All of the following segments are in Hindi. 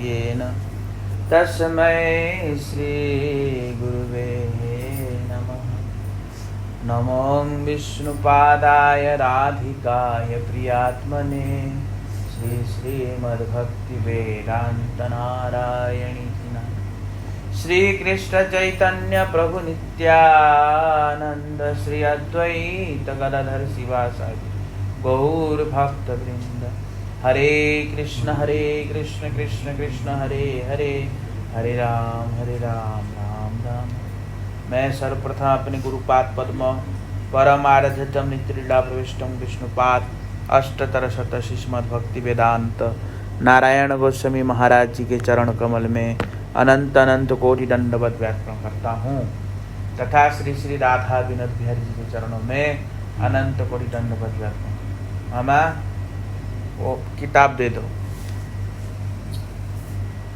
येन तस्मै श्रीगुरुवे नमः। नमो विष्णुपादाय राधिकाय प्रियात्मने श्रीमद्भक्तिवेदान्तनारायणी श्री कृष्ण चैतन्य प्रभु नित्यानंद श्री अद्वैत गदाधर शिवासादि गौर भक्त वृंद। हरे कृष्ण कृष्ण कृष्ण हरे हरे, हरे राम राम राम। मैं सर्वप्रथम अपने गुरुपाद पद्म परम आराध्यतम नित्रीला प्रविष्टम विष्णुपाद अष्टतर शत श्रीमद् भक्ति वेदांत नारायण गोस्वामी महाराज जी के चरण कमल में अनंत कोटि दंडवत व्याकरण करता हूँ तथा श्री श्री राधा विनोद बिहारी जी के चरणों में अनंत कोटि दंडवत व्याकरण। मामा वो किताब दे दो।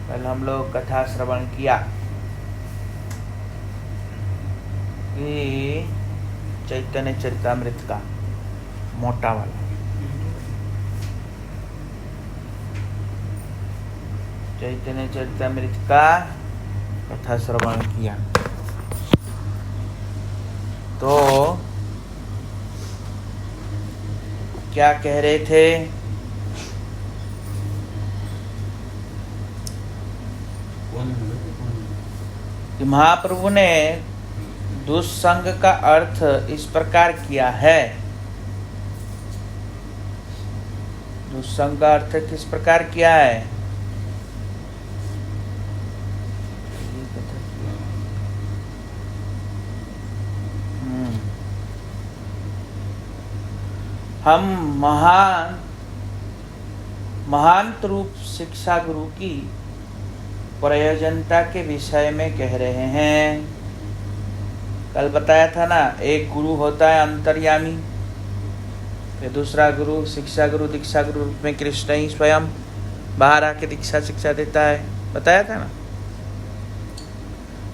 कल हम लोग कथा श्रवण किया कि चैतन्य चरितामृत का मोटा वाला चैतन्य चरितामृत का कथा श्रवण किया। तो क्या कह रहे थे कि महाप्रभु ने दुस्संग का अर्थ इस प्रकार किया है। दुस्संग का अर्थ किस प्रकार किया है? हम महान रूप शिक्षा गुरु की प्रयोजनता के विषय में कह रहे हैं। कल बताया था ना, एक गुरु होता है अंतर्यामी, फिर दूसरा गुरु शिक्षा गुरु दीक्षा गुरु रूप में कृष्ण ही स्वयं बाहर आके दीक्षा शिक्षा देता है, बताया था ना।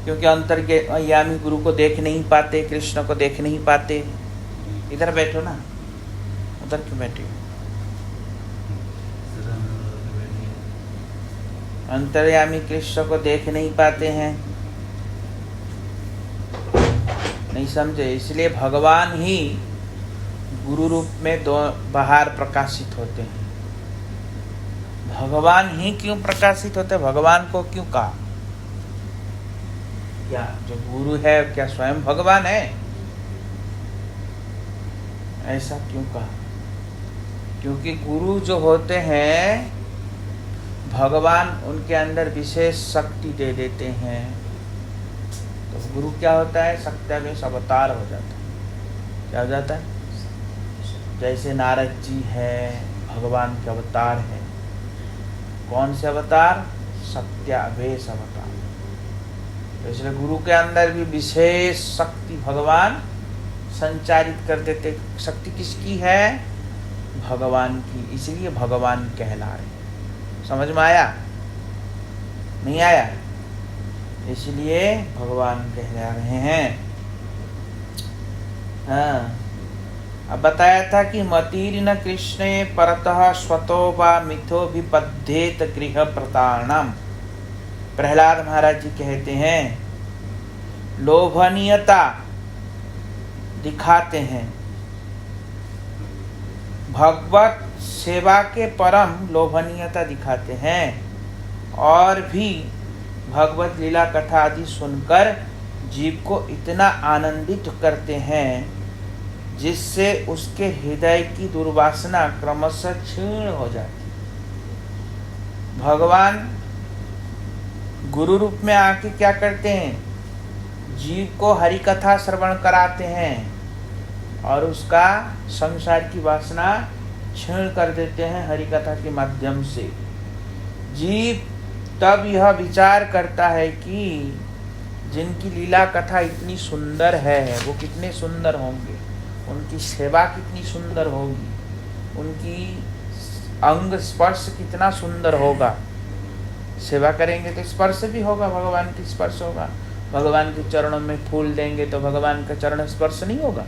क्योंकि अंतर्यामी गुरु को देख नहीं पाते, कृष्ण को देख नहीं पाते। इधर बैठो ना, उधर क्यों बैठे? अंतर्यामी कृष्ण को देख नहीं पाते हैं, नहीं समझे। इसलिए भगवान ही गुरु रूप में दो बाहर प्रकाशित होते हैं। भगवान ही क्यों प्रकाशित होते हैं? भगवान को क्यों कहा? क्या जो गुरु है क्या स्वयं भगवान है? ऐसा क्यों कहा? क्योंकि गुरु जो होते हैं भगवान उनके अंदर विशेष शक्ति दे देते हैं। तो गुरु क्या होता है? सत्यावेश अवतार हो जाता है। क्या हो जाता है? जैसे नारद जी है भगवान के अवतार है। कौन से अवतार? सत्यावेश अवतार। तो इसलिए गुरु के अंदर भी विशेष शक्ति भगवान संचारित कर देते। शक्ति किसकी है? भगवान की। इसलिए भगवान कहला रहे। समझ में आया? नहीं आया? इसलिए भगवान कहला रहे हैं। हाँ, अब बताया था कि मतीर्न कृष्णे परतः स्वतो वा मिथो विपद्येत गृह प्रतारणम। प्रहलाद महाराज जी कहते हैं लोभनीयता दिखाते हैं, भगवत सेवा के परम लोभनीयता दिखाते हैं, और भी भगवत लीला कथा आदि सुनकर जीव को इतना आनंदित करते हैं जिससे उसके हृदय की दुर्वासना क्रमशः क्षीण हो जाती। भगवान गुरु रूप में आके क्या करते हैं? जीव को हरि कथा श्रवण कराते हैं और उसका संसार की वासना क्षीण कर देते हैं हरि कथा के माध्यम से। जीव तब यह विचार करता है कि जिनकी लीला कथा इतनी सुंदर है वो कितने सुंदर होंगे, उनकी सेवा कितनी सुंदर होगी, उनकी अंग स्पर्श कितना सुंदर होगा। सेवा करेंगे तो स्पर्श भी होगा, भगवान की स्पर्श होगा। भगवान के चरणों में फूल देंगे तो भगवान का चरण स्पर्श नहीं होगा।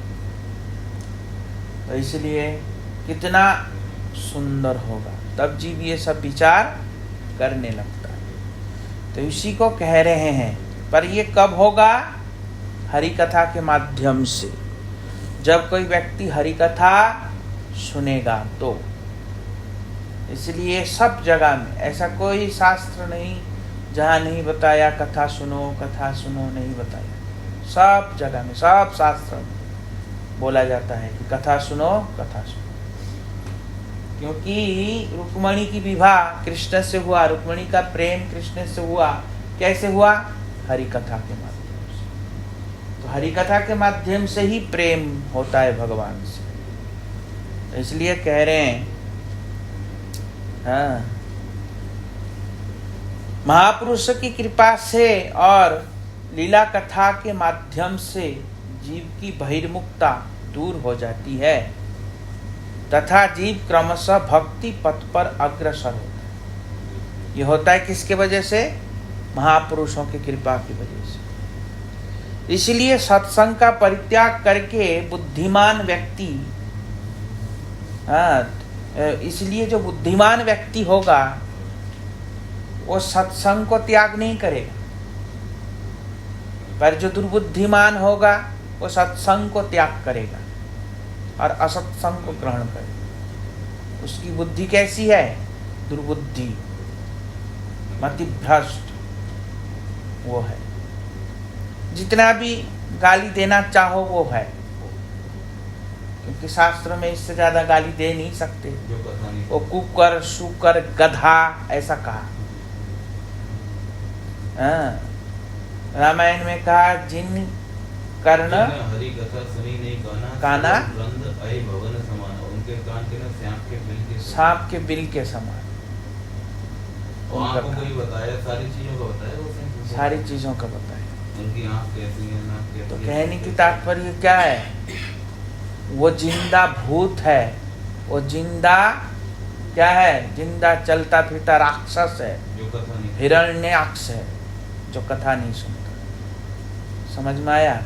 तो इसलिए कितना सुंदर होगा, तब जीव ये सब विचार करने लगता है। तो इसी को कह रहे हैं। पर ये कब होगा? हरि कथा के माध्यम से। जब कोई व्यक्ति हरि कथा सुनेगा तो। इसलिए सब जगह में ऐसा कोई शास्त्र नहीं जहाँ नहीं बताया कथा सुनो नहीं बताया। सब जगह में, सब शास्त्र में बोला जाता है कि कथा सुनो। क्योंकि रुक्मणी की विवाह कृष्ण से हुआ, रुक्मणी का प्रेम कृष्ण से हुआ। कैसे हुआ? हरि कथा के माध्यम से। तो हरि कथा के माध्यम से ही प्रेम होता है भगवान से। तो इसलिए कह रहे हैं, हाँ, महापुरुष की कृपा से और लीला कथा के माध्यम से जीव की बहिर्मुखता दूर हो जाती है तथा जीव क्रमशः भक्ति पथ पर अग्रसर होता है। यह होता है किसके वजह से? महापुरुषों की कृपा की वजह से। इसलिए सत्संग का परित्याग करके बुद्धिमान व्यक्ति, इसलिए जो बुद्धिमान व्यक्ति होगा वो सत्संग को त्याग नहीं करेगा। पर जो दुर्बुद्धिमान होगा वो सत्संग को त्याग करेगा और असत्संग को ग्रहण करेगा। उसकी बुद्धि कैसी है? दुर्बुद्धि, मतिभ्रष्ट वो है। जितना भी गाली देना चाहो वो है, क्योंकि शास्त्र में इससे ज्यादा गाली दे नहीं सकते। वो कुकर, शुकर, गधा ऐसा कहा। रामायण में कहा, जिन कर्ण हरि कथा सुनी नहीं काना रंध आए भवन समान, उनके कान के ना सांप के बिल के समान। आंखों को ही बताया, सारी चीजों का बताया, सारी चीजों का बताया। उनकी आंख कैसी है, नाक कैसी है। तो कहने की तात्पर्य क्या है? वो जिंदा भूत है, वो जिंदा क्या है? जिंदा चलता फिरता राक्षस है, जो कथा नहीं, हिरण्याक्ष है, जो कथा नहीं सुनता। समझ में आया?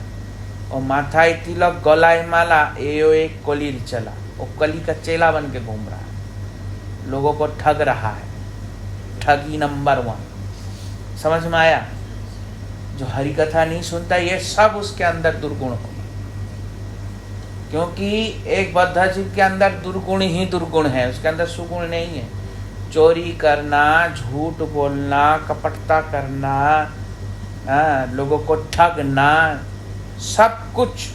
और माथाई तिलक गलाय माला एयो एक कलील चला, वो कली का चेला बन के घूम रहा है, लोगों को ठग रहा है, ठगी नंबर 1। समझ में आया? जो हरि कथा नहीं सुनता, ये सब उसके अंदर दुर्गुण होगा। क्योंकि एक बद्ध जीव के अंदर दुर्गुण ही दुर्गुण है, उसके अंदर सुगुण नहीं है। चोरी करना, झूठ बोलना, कपटता करना, लोगों को ठगना, सब कुछ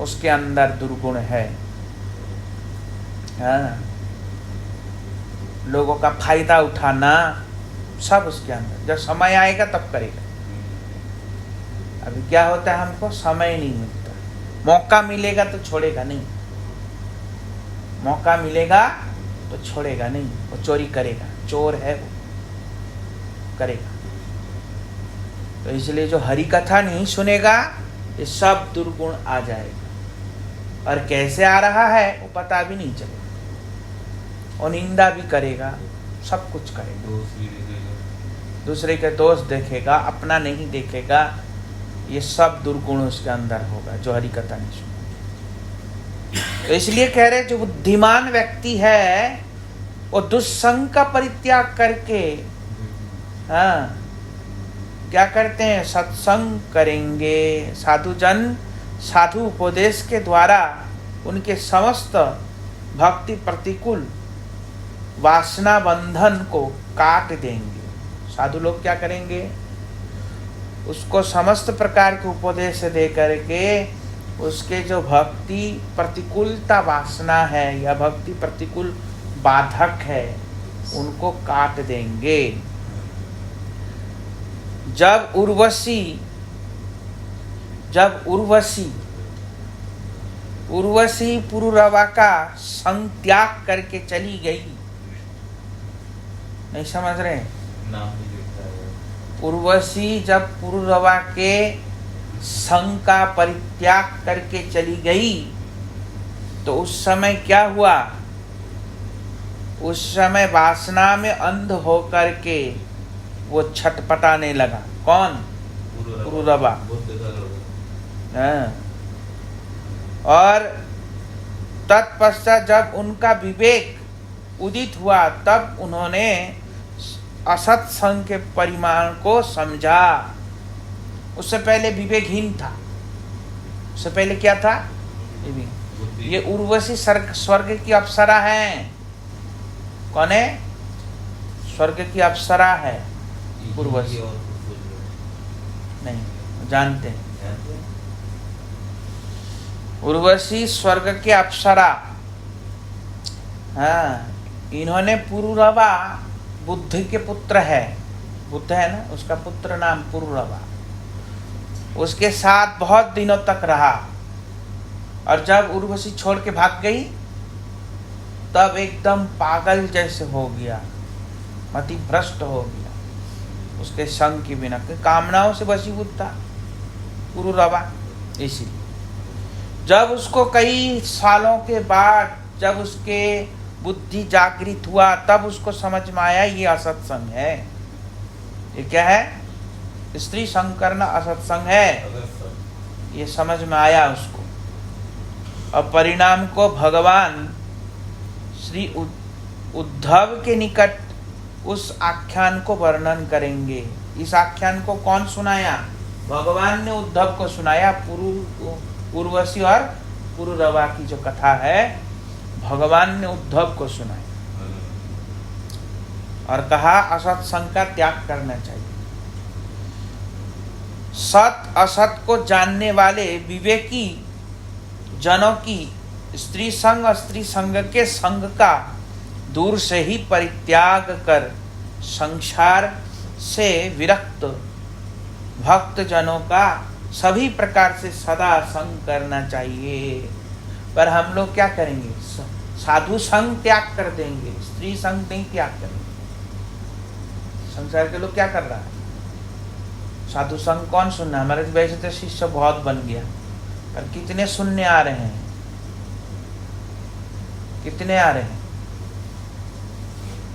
उसके अंदर दुर्गुण है। लोगों का फायदा उठाना, सब उसके अंदर। जब समय आएगा तब करेगा। अभी क्या होता है, हमको समय नहीं मिलता। मौका मिलेगा तो छोड़ेगा नहीं, मौका मिलेगा तो छोड़ेगा नहीं, वो चोरी करेगा। चोर है वो, करेगा। तो इसलिए जो हरि कथा नहीं सुनेगा, ये सब दुर्गुण आ जाएगा। और कैसे आ रहा है वो पता भी नहीं चलेगा। और निंदा भी करेगा, सब कुछ करेगा, दूसरे के दोष देखेगा, अपना नहीं देखेगा। ये सब दुर्गुण उसके अंदर होगा जो हरि कथा नहीं सुनेगा। तो इसलिए कह रहे, जो बुद्धिमान व्यक्ति है वो दुस्संग का परित्याग करके क्या करते हैं? सत्संग करेंगे। साधुजन साधु उपदेश के द्वारा उनके समस्त भक्ति प्रतिकूल वासना बंधन को काट देंगे। साधु लोग क्या करेंगे? उसको समस्त प्रकार के उपदेश दे करके उसके जो भक्ति प्रतिकूलता वासना है या भक्ति प्रतिकूल बाधक है, उनको काट देंगे। जब उर्वशी पुरुरवा का संग त्याग करके चली गई। नहीं समझ रहे? उर्वशी जब पुरुरवा के संग का परित्याग करके चली गई, तो उस समय क्या हुआ? उस समय वासना में अंध होकर के वो छटपटाने लगा। कौन? पुरुरवा। और तत्पश्चात जब उनका विवेक उदित हुआ, तब उन्होंने असत्संग के परिमाण को समझा। उससे पहले विवेकहीन था। उससे पहले क्या था? ये उर्वशी स्वर्ग की अप्सरा है। कौन है? स्वर्ग की अप्सरा है उर्वशी। नहीं जानते हैं? उर्वशी स्वर्ग के अप्सरा। हाँ, इन्होंने पुरुरवा बुद्ध के पुत्र है। बुद्ध है ना, उसका पुत्र नाम पुरुरवा। उसके साथ बहुत दिनों तक रहा और जब उर्वशी छोड़ के भाग गई तब एकदम पागल जैसे हो गया, मति भ्रष्ट हो गया उसके संग के बिना। कामनाओं से वशीभूत था पुरुरवा। इसीलिए जब उसको कई सालों के बाद जब उसके बुद्धि जागृत हुआ तब उसको समझ में आया ये असत्संग है। ये क्या है? स्त्री संग करना असत्संग है। ये समझ में आया उसको। अब परिणाम को भगवान श्री उद्धव के निकट उस आख्यान को वर्णन करेंगे। इस आख्यान को कौन सुनाया? भगवान ने उद्धव को सुनाया। उर्वशी और पुरुरवा की जो कथा है भगवान ने उद्धव को सुनाई और कहा असत्संग का त्याग करना चाहिए। सत असत को जानने वाले विवेकी जनों की स्त्री संग और स्त्री संग के संग का दूर से ही परित्याग कर संसार से विरक्त भक्त जनों का सभी प्रकार से सदा संग करना चाहिए। पर हम लोग क्या करेंगे? साधु संग त्याग कर देंगे, स्त्री संग नहीं त्याग करेंगे। संसार के लोग क्या कर रहा है? साधु संग कौन सुनना? हमारे वैसे तो शिष्य बहुत बन गया, पर कितने सुनने आ रहे हैं? कितने आ रहे हैं?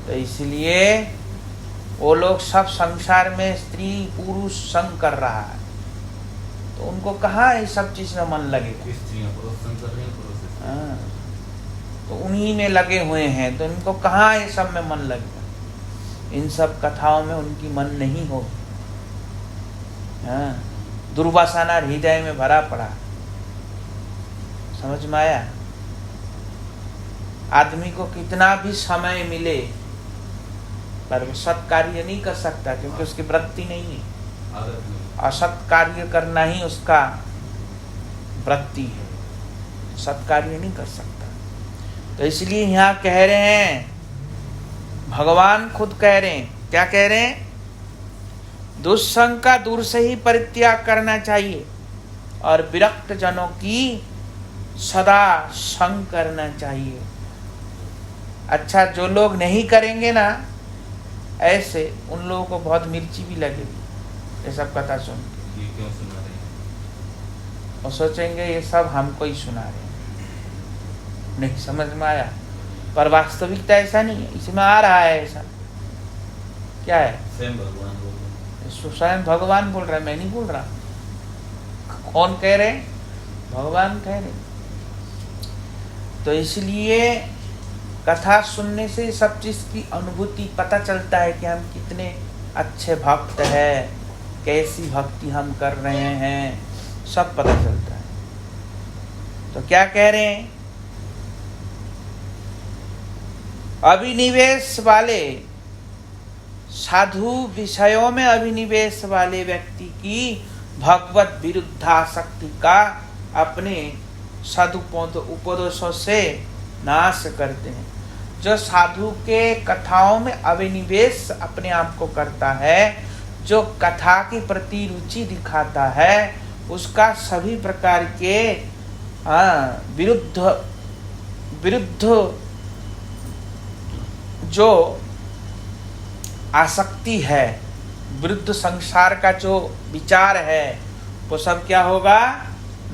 तो इसलिए वो लोग सब संसार में स्त्री पुरुष संग कर रहा है, तो उनको कहाँ ये सब चीज में मन लगेगा? हाँ, तो उन्हीं में लगे हुए हैं, तो उनको कहाँ ये सब में मन लगेगा? इन सब कथाओं में उनकी मन नहीं होगी। हाँ, दुर्वासना हृदय में भरा पड़ा। समझ में आया? आदमी को कितना भी समय मिले पर वो सत कार्य नहीं कर सकता, क्योंकि उसकी वृत्ति नहीं है। असत कार्य करना ही उसका वृत्ति है, सत कार्य नहीं कर सकता। तो इसलिए यहाँ कह रहे हैं, भगवान खुद कह रहे हैं, क्या कह रहे हैं? दुस्संग का दूर से ही परित्याग करना चाहिए और विरक्त जनों की सदा संग करना चाहिए। अच्छा, जो लोग नहीं करेंगे ना ऐसे, उन लोगों को बहुत मिर्ची भी लगेगी ये सब कथा सुन के। ये क्यों सुना रहे हैं? और सोचेंगे ये सब हमको ही सुना रहे हैं। नहीं समझ में आया? पर वास्तविकता ऐसा नहीं है, इसमें आ रहा है ऐसा। क्या है? स्वयं भगवान बोल रहे। स्वयं भगवान बोल रहा है, मैं नहीं बोल रहा। कौन कह रहे? भगवान कह रहे। तो इसलिए कथा सुनने से सब चीज की अनुभूति पता चलता है कि हम कितने अच्छे भक्त हैं, कैसी भक्ति हम कर रहे हैं, सब पता चलता है। तो क्या कह रहे हैं? अभिनिवेश वाले साधु विषयों में अभिनिवेश वाले व्यक्ति की भगवत विरुद्धासक्ति का अपने सदुपदेशों से नाश करते हैं। जो साधु के कथाओं में अभिनिवेश अपने आप को करता है, जो कथा के प्रति रुचि दिखाता है, उसका सभी प्रकार के विरुद्ध जो आसक्ति है, विरुद्ध संसार का जो विचार है, वो सब क्या होगा?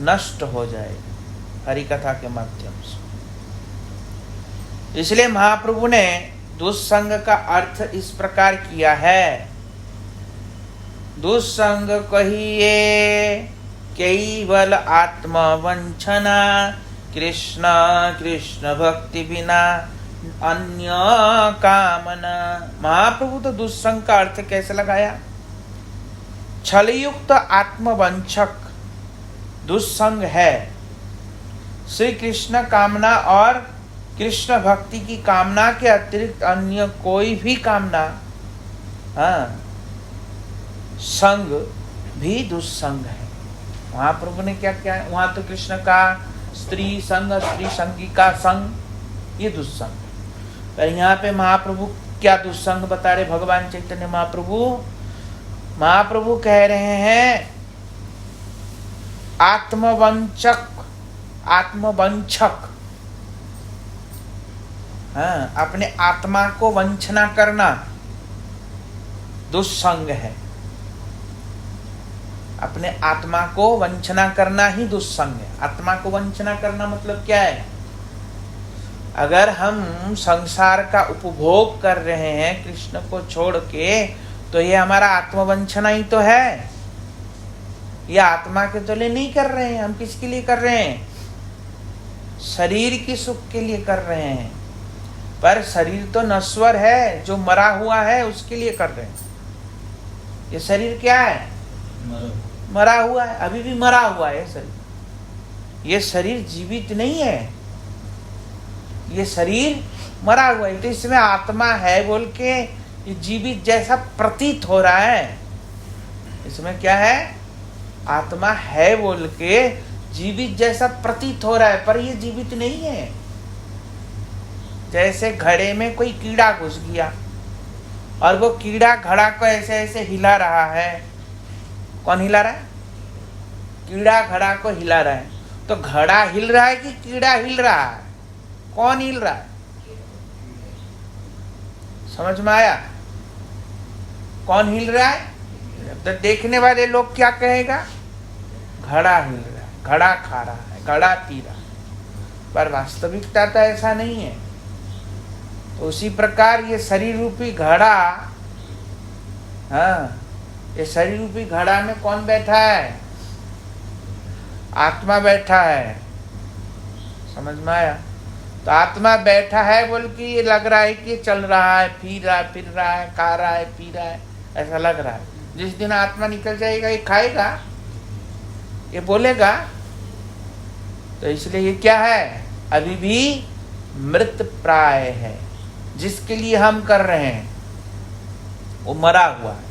नष्ट हो जाएगा हरि कथा के माध्यम से। इसलिए महाप्रभु ने दुस्संग का अर्थ इस प्रकार किया है। दुस्संग कहिए केवल आत्मवंचना, कृष्ण कृष्ण भक्ति बिना अन्य कामना। महाप्रभु तो दुस्संग का अर्थ कैसे लगाया? छलयुक्त आत्मवंचक दुस्संग है। श्री कृष्ण कामना और कृष्ण भक्ति की कामना के अतिरिक्त अन्य कोई भी कामना, संग भी दुस्संग है। महाप्रभु ने क्या क्या, वहां तो कृष्ण का स्त्री संग, स्त्री संगी का संग, ये दुस्संग। पर यहाँ पे महाप्रभु क्या दुस्संग बता रहे? भगवान चैतन्य महाप्रभु कह रहे हैं आत्मवंचक, अपने आत्मा को वंचना करना दुस्संग है। अपने आत्मा को वंचना करना ही दुस्संग है। आत्मा को वंचना करना मतलब क्या है? अगर हम संसार का उपभोग कर रहे हैं कृष्ण को छोड़ के, तो ये हमारा आत्मवंचना ही तो है। ये आत्मा के तो लिए नहीं कर रहे हैं। हम किसके लिए कर रहे हैं? शरीर की सुख के लिए कर रहे हैं। पर शरीर तो नश्वर है, जो मरा हुआ है उसके लिए कर रहे हैं। ये शरीर क्या है? मरा हुआ है, अभी भी मरा हुआ है शरीर। ये शरीर जीवित नहीं है, ये शरीर मरा हुआ है। तो इसमें आत्मा है बोल के ये जीवित जैसा प्रतीत हो रहा है। इसमें क्या है? आत्मा है बोल के जीवित जैसा प्रतीत हो रहा है, पर ये जीवित नहीं है। जैसे घड़े में कोई कीड़ा घुस गया और वो कीड़ा घड़ा को ऐसे ऐसे हिला रहा है। कौन हिला रहा है? कीड़ा घड़ा को हिला रहा है। तो घड़ा हिल रहा है कि कीड़ा हिल रहा है? कौन हिल रहा है? समझ में आया? कौन हिल रहा है? तो देखने वाले लोग क्या कहेगा? घड़ा हिल रहा है, घड़ा खा रहा है, घड़ा पी रहा है। पर वास्तविकता तो ऐसा नहीं है। तो उसी प्रकार ये शरीर रूपी घड़ा, ये शरीर रूपी घड़ा में कौन बैठा है? आत्मा बैठा है। समझ में आया? तो आत्मा बैठा है बोल के ये लग रहा है कि चल रहा है, फिर रहा है, खा रहा है, पी रहा है, ऐसा लग रहा है। जिस दिन आत्मा निकल जाएगा ये खाएगा, ये बोलेगा। तो इसलिए ये क्या है? अभी भी मृत प्राय है। जिसके लिए हम कर रहे हैं वो मरा हुआ है।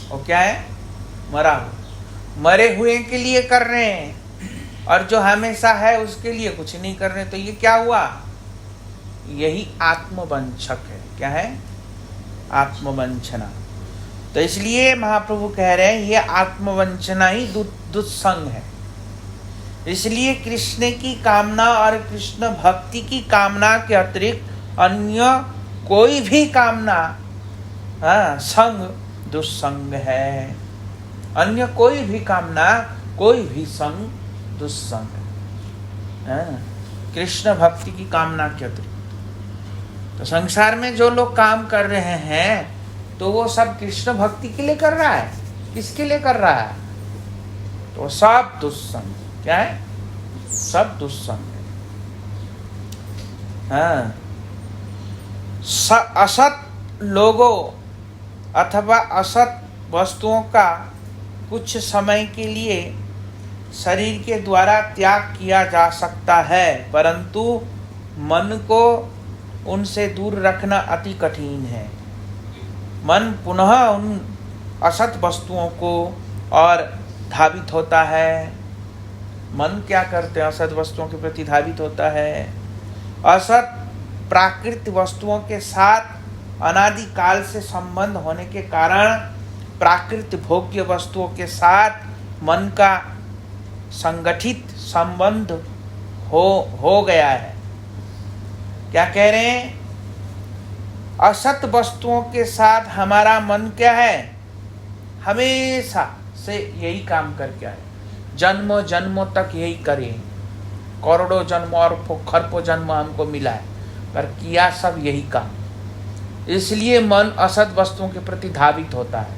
वो क्या है? मरा हुआ। मरे हुए के लिए कर रहे हैं और जो हमेशा है उसके लिए कुछ नहीं कर रहे। तो ये क्या हुआ? यही आत्मवंचक है। क्या है? आत्मवंचना। तो इसलिए महाप्रभु कह रहे हैं ये आत्मवंचना ही दुस्संग है। इसलिए कृष्ण की कामना और कृष्ण भक्ति की कामना के अतिरिक्त अन्य कोई भी कामना संग दुस्संग है। अन्य कोई भी कामना, कोई भी संग दुस्संग है। कृष्ण भक्ति की कामना के अतिरिक्त। तो संसार में जो लोग काम कर रहे हैं तो वो सब कृष्ण भक्ति के लिए कर रहा है। किसके लिए कर रहा है? तो सब दुस्संग। क्या है? सब दुस्संग है। असत लोगों अथवा असत वस्तुओं का कुछ समय के लिए शरीर के द्वारा त्याग किया जा सकता है, परंतु मन को उनसे दूर रखना अति कठिन है। मन पुनः उन असत वस्तुओं को और धावित होता है। मन क्या करते हैं? असत वस्तुओं के प्रति धावित होता है। असत प्राकृतिक वस्तुओं के साथ अनादिकाल से संबंध होने के कारण प्राकृतिक भोग्य वस्तुओं के साथ मन का संगठित संबंध हो गया है। क्या कह रहे हैं? असत वस्तुओं के साथ हमारा मन क्या है? हमेशा से यही काम करके आए, जन्मों जन्मों तक यही करे। करोड़ों जन्म और खरबों जन्म हमको मिला है, पर किया सब यही काम। इसलिए मन असत वस्तुओं के प्रति धावित होता है।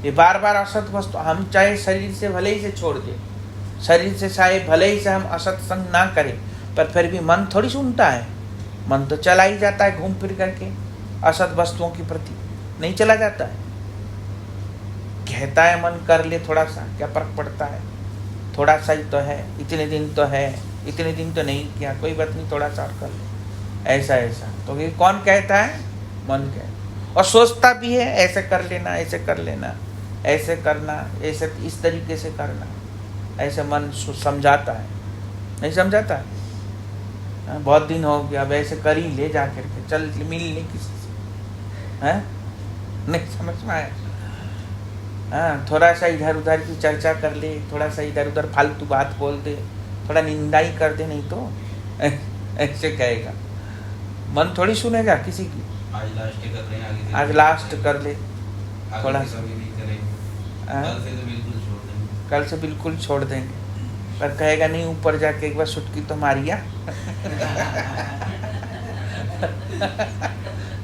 ये बार बार असत वस्तु, हम चाहे शरीर से भले ही से छोड़ दे, शरीर से चाहे भले ही से हम असत संग ना करें, पर फिर भी मन थोड़ी सुनता है। मन तो चला ही जाता है घूम फिर करके असत वस्तुओं के प्रति, नहीं चला जाता है। कहता है मन कर ले थोड़ा सा, क्या फर्क पड़ता है, थोड़ा सा ही तो है, इतने दिन तो है, इतने दिन तो नहीं किया, कोई बात नहीं, थोड़ा सा और कर ले, ऐसा ऐसा। तो ये कौन कहता है? मन कहता। और सोचता भी है ऐसे कर लेना, ऐसे कर लेना, ऐसे करना, ऐसे इस तरीके से करना, ऐसे मन समझाता है, नहीं समझाता है? बहुत दिन हो गया, अब ऐसे कर ही ले जा करके, चल मिल ले किसी से, हैं? नहीं समझ में आया? हाँ, थोड़ा सा इधर उधर की चर्चा कर ले, थोड़ा सा इधर उधर फालतू बात बोल दे, थोड़ा निंदा ही कर दे, नहीं तो ऐसे कहेगा। मन थोड़ी सुनेगा किसी की। आज लास्ट कर रहे हैं, आगे से आज लास्ट कर ले, आगे थोड़ा से सा। कभी नहीं करेंगे, हाँ? कल से तो बिल्कुल छोड़ देंगे। कल से बिल्कुल छोड़ देंगे, पर कहेगा नहीं ऊपर जाके एक बार सुटकी तो मारिया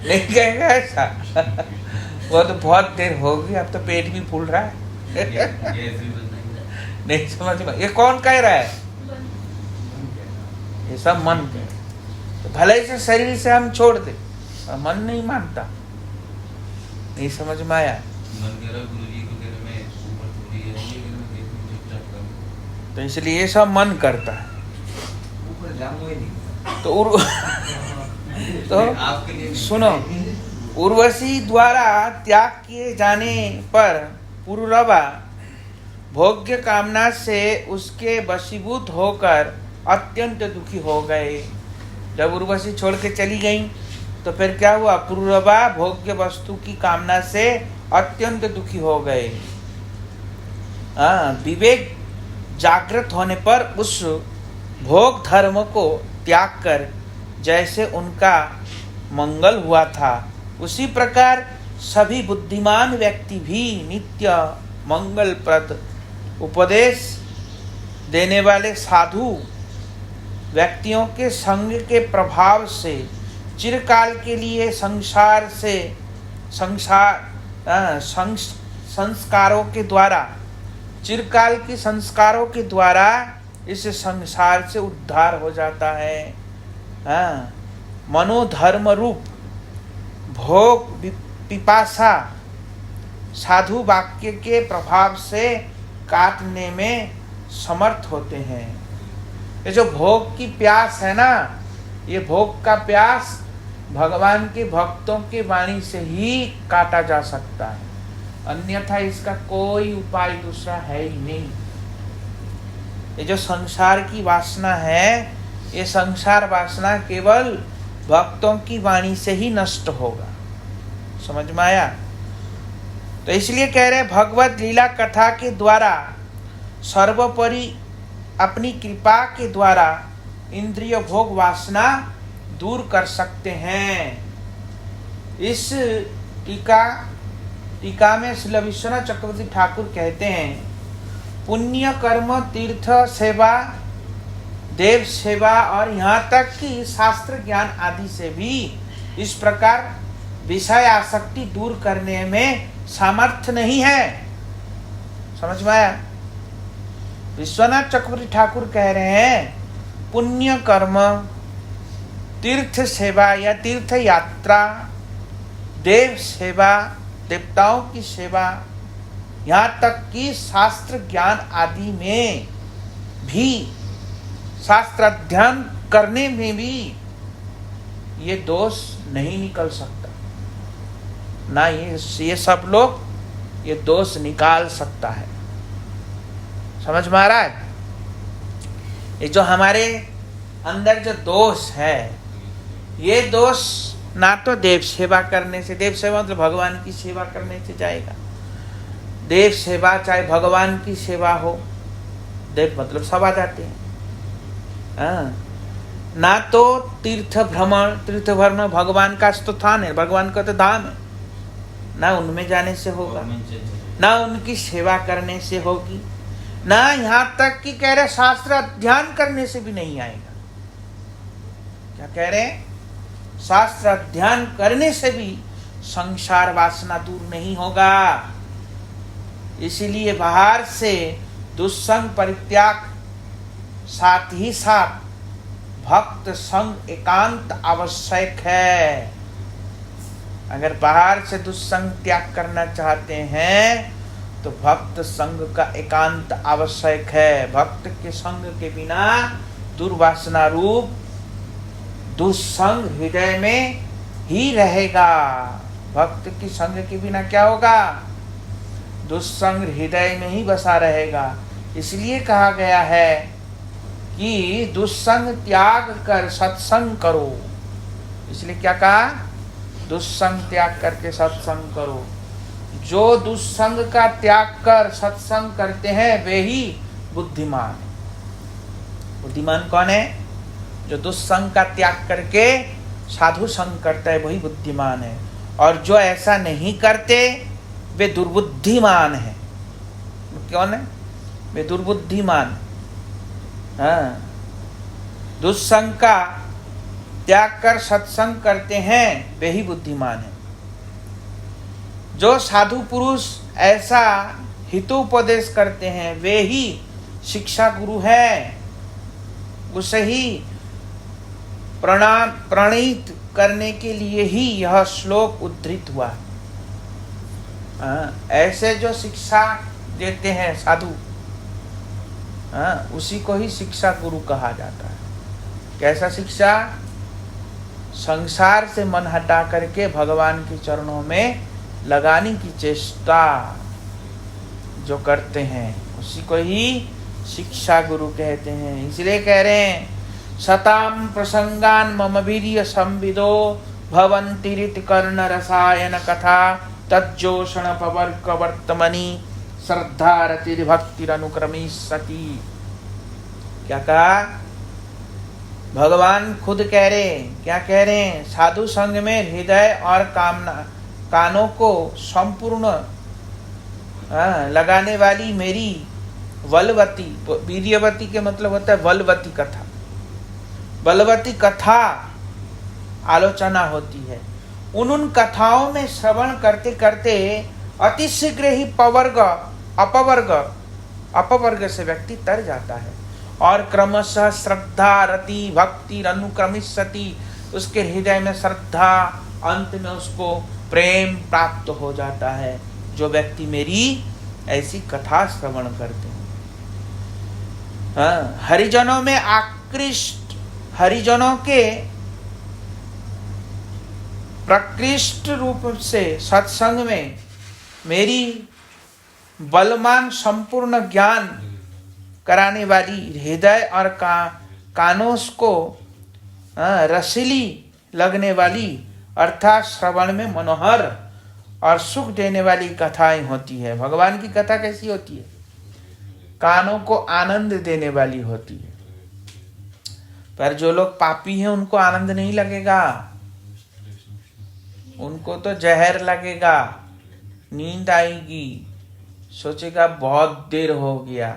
नहीं कहेगा ऐसा वो तो बहुत देर हो गई, अब तो पेट भी फूल रहा है गैस भी बंद नहीं। नहीं समझ में। ये कौन कह रहा है? ये सब मन कह रहा है। तो भले से शरीर से हम छोड़ दे, और मन नहीं मानता, नहीं समझ में आया? मन कह रहा गुरु जी को कह रहा मैं ऊपर थोड़ी है, ये कह रहा मैं चुपचाप करूं। तो इसलिए ये सब मन करता है। ऊपर जाऊंगा ही नहीं। तो आपके लिए सुनो, उर्वशी द्वारा त्याग किए जाने पर पुरुरवा भोग्य कामना से उसके वशीभूत होकर अत्यंत दुखी हो गए। जब उर्वशी छोड़ के चली गई तो फिर क्या हुआ? पुरुरवा भोग्य वस्तु की कामना से अत्यंत दुखी हो गए। विवेक जागृत होने पर उस भोग धर्म को त्याग कर जैसे उनका मंगल हुआ था, उसी प्रकार सभी बुद्धिमान व्यक्ति भी नित्य मंगलप्रद उपदेश देने वाले साधु व्यक्तियों के संग के प्रभाव से चिरकाल के लिए संस्कारों के द्वारा, चिरकाल के संस्कारों के द्वारा इस संसार से उद्धार हो जाता है। मनोधर्म रूप भोग पिपासा साधु वाक्य के प्रभाव से काटने में समर्थ होते हैं। ये जो भोग की प्यास है ना, ये भोग का प्यास भगवान के भक्तों के वाणी से ही काटा जा सकता है, अन्यथा इसका कोई उपाय दूसरा है ही नहीं। ये जो संसार की वासना है, ये संसार वासना केवल भक्तों की वाणी से ही नष्ट होगा। समझ में आया? तो इसलिए कह रहे भगवत लीला कथा के द्वारा सर्वोपरि अपनी कृपा के द्वारा इंद्रिय भोग वासना दूर कर सकते हैं। इस टीका में श्री विश्वनाथ चक्रवर्ती ठाकुर कहते हैं, पुण्य कर्म, तीर्थ सेवा, देव सेवा और यहाँ तक कि शास्त्र ज्ञान आदि से भी इस प्रकार विषय आसक्ति दूर करने में सामर्थ्य नहीं है। समझ में आया? विश्वनाथ चक्रवर्ती ठाकुर कह रहे हैं पुण्य कर्म, तीर्थ सेवा या तीर्थ यात्रा, देव सेवा, देवताओं की सेवा, यहाँ तक कि शास्त्र ज्ञान आदि में भी, शास्त्र अध्ययन करने में भी ये दोष नहीं निकल सकता ना। ये सब लोग ये दोष निकाल सकता है। समझ में आ रहा है? ये जो हमारे अंदर जो दोष है, ये दोष ना तो देव सेवा करने से, देव सेवा मतलब भगवान की सेवा करने से जाएगा। देव सेवा चाहे भगवान की सेवा हो, देव मतलब सब आ जाते हैं। ना तो तीर्थ भ्रमण भगवान का स्थान है, भगवान का तो धाम है, ना उनमें जाने से होगा, ना उनकी सेवा करने से होगी, ना यहाँ तक कि कह रहे शास्त्र अध्ययन करने से भी नहीं आएगा। क्या कह रहे हैं? शास्त्र अध्ययन करने से भी संसार वासना दूर नहीं होगा। इसीलिए बाहर से दुस्संग परित्याग, साथ ही साथ भक्त संग एकांत आवश्यक है। अगर बाहर से दुस्संग त्याग करना चाहते हैं तो भक्त संग का एकांत आवश्यक है। भक्त के संग के बिना दुर्वासना रूप दुस्संग हृदय में ही रहेगा। भक्त की संग के बिना क्या होगा? दुस्संग हृदय में ही बसा रहेगा। इसलिए कहा गया है कि दुस्संग त्याग कर सत्संग करो। इसलिए क्या कहा? दुस्संग त्याग करके सत्संग करो। जो दुस्संग का त्याग कर सत्संग करते हैं वे ही बुद्धिमान। बुद्धिमान कौन है? जो दुस्संग का त्याग करके साधु संग करता है वही बुद्धिमान है। और जो ऐसा नहीं करते वे दुर्बुद्धिमान है। कौन है? वे दुर्बुद्धिमान। हाँ, दुस्संग का त्याग कर सत्संग करते हैं वे ही बुद्धिमान है। जो साधु पुरुष ऐसा हितोपदेश करते हैं वे ही शिक्षा गुरु है। उसे ही प्रणीत करने के लिए ही यह श्लोक उद्धृत हुआ। ऐसे जो शिक्षा देते हैं साधु, उसी को ही शिक्षा गुरु कहा जाता है। कैसा शिक्षा? संसार से मन हटा करके भगवान के चरणों में लगाने की चेष्टा जो करते हैं उसी को ही शिक्षा गुरु कहते हैं। इसलिए कह रहे हैं सताम प्रसंगान मम वीर्य संविदो भवन्ति ऋत कर्ण रसायन कथा तज्जोषण पवर्क वर्तमनि श्रद्धा रति भक्तिर अनुक्रमी सती। क्या कहा? भगवान खुद कह रहे हैं। क्या कह रहे हैं? साधु संग में हृदय और कानों को संपूर्ण लगाने वाली मेरी बलवती, वीर्यवती के मतलब होता है बलवती कथा, बलवती कथा आलोचना होती है। उन कथाओं में श्रवण करते करते अतिशीघ्र ही अपवर्ग से व्यक्ति तर जाता है और क्रमशः श्रद्धा रति भक्ति अनुक्रमिष्यति, उसके हृदय में श्रद्धा, अंत में उसको प्रेम प्राप्त हो जाता है। जो व्यक्ति मेरी ऐसी कथा श्रवण करते हैं। हरिजनों में आकृष्ट, हरिजनों के प्रकृष्ट रूप से सत्संग में मेरी बलवान संपूर्ण ज्ञान कराने वाली हृदय और कानों को रसीली लगने वाली अर्थात श्रवण में मनोहर और सुख देने वाली कथाएं होती है। भगवान की कथा कैसी होती है? कानों को आनंद देने वाली होती है। पर जो लोग पापी हैं उनको आनंद नहीं लगेगा, उनको तो जहर लगेगा, नींद आएगी, सोचेगा बहुत देर हो गया,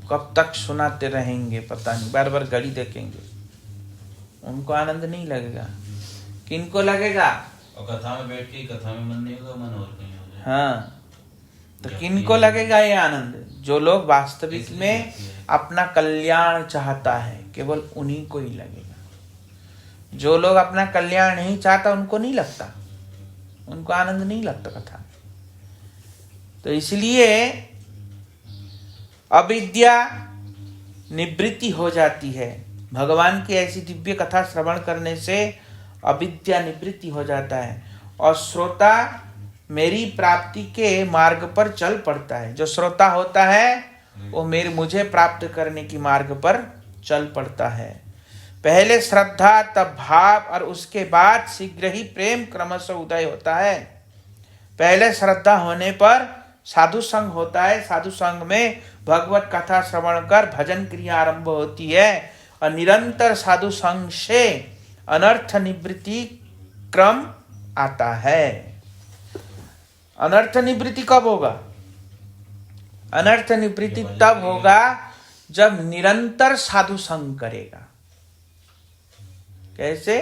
कब तक सुनाते रहेंगे पता नहीं, बार बार घड़ी देखेंगे। उनको आनंद नहीं लगेगा। किनको लगेगा? और कथा में बैठ के कथा में मन नहीं होगा, मन और कहीं हो जाए। हाँ, तो किनको लगेगा ये आनंद? जो लोग वास्तविक में अपना कल्याण चाहता है केवल उन्हीं को ही लगेगा। जो लोग अपना कल्याण नहीं चाहता उनको नहीं लगता, उनको आनंद नहीं लगता कथा। तो इसलिए अविद्या निवृत्ति हो जाती है। भगवान की ऐसी दिव्य कथा श्रवण करने से अविद्या निवृत्ति हो जाता है और श्रोता मेरी प्राप्ति के मार्ग पर चल पड़ता है। जो श्रोता होता है वो मुझे प्राप्त करने की मार्ग पर चल पड़ता है। पहले श्रद्धा, तब भाव और उसके बाद शीघ्र ही प्रेम क्रमशः उदय होता है। पहले श्रद्धा होने पर साधु संग होता है। साधु संग में भगवत कथा श्रवण कर भजन क्रिया आरंभ होती है और निरंतर साधु संग से अनर्थ निवृत्ति क्रम आता है। अनर्थ निवृत्ति कब होगा? अनर्थ निवृत्ति तब होगा जब निरंतर साधु संग करेगा। कैसे?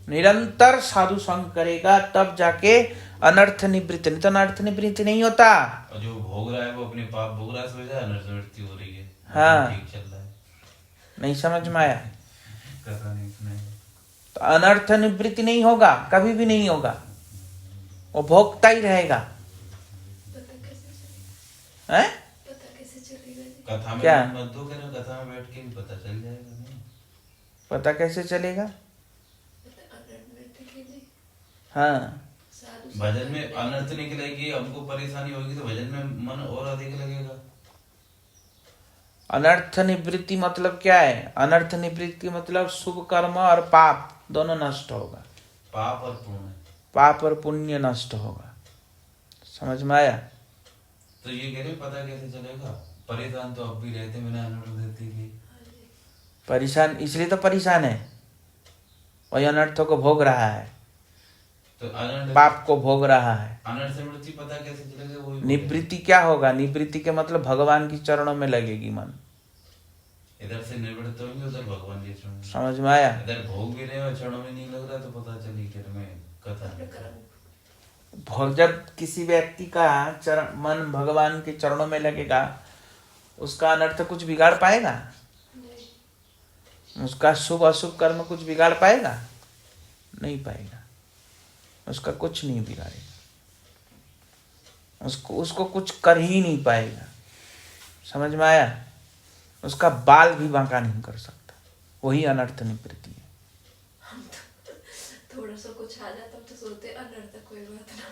निरंतर साधु संग करेगा तब जाके अनर्थ निवृत्ति। नहीं तो अनर्थ निवृत्ति नहीं होता। और जो भोग रहा है वो अपने पाप भोग रहा है, समझा? अनर्थ निवृत्ति हो रही है। हाँ, ठीक चल रहा है। नहीं समझ में आया? कथा नहीं सुनाई। तो अनर्थ निवृत्ति नहीं होगा, कभी भी नहीं होगा, वो भोगता ही रहेगा। हैं? कथा में क्या? मत दो, कह रहे हो, कथा में बैठ के भी पता चल जाएगा। नहीं पता कैसे चलेगा? हाँ, भजन में अनर्थ निकलेगी, हमको परेशानी होगी तो भजन में मन और अधिक लगेगा। अनर्थ निवृत्ति मतलब क्या है? अनर्थ निवृत्ति मतलब शुभ कर्म और पाप दोनों नष्ट होगा। पाप और पुण्य, पाप और पुण्य नष्ट होगा। समझ में आया? तो ये कह रहे पता कैसे चलेगा? परेशान तो अब भी रहते बिना अनर्थ की। परेशान इसलिए तो परेशान है, वही अनर्थों को भोग रहा है, तो अनर्थ, पाप को भोग रहा है। अनर्थ से निवृत्ति पता कैसे चलेगा? वो निवृत्ति क्या होगा? निवृत्ति के मतलब भगवान की चरणों में लगेगी मन। इधर से निवृत्त होंगे, उधर भगवान के चरणों में। समझ में आया? इधर भोग भी रहे और चरणों में नहीं लग रहा तो पता चली कि मैं कथा जब किसी व्यक्ति का चरण मन भगवान के चरणों में लगेगा, उसका अनर्थ कुछ बिगाड़ पाएगा? उसका शुभ अशुभ कर्म कुछ बिगाड़ पाएगा? नहीं पाएगा, उसका कुछ नहीं बिगाड़ेगा, उसको कुछ कर ही नहीं पाएगा। समझ में आया? उसका बाल भी बांका नहीं कर सकता। वही अनर्थ निवृत्ति है। हम तो थोड़ा सा कुछ आ जाता तो सोचते अनर्थ कोई बात ना,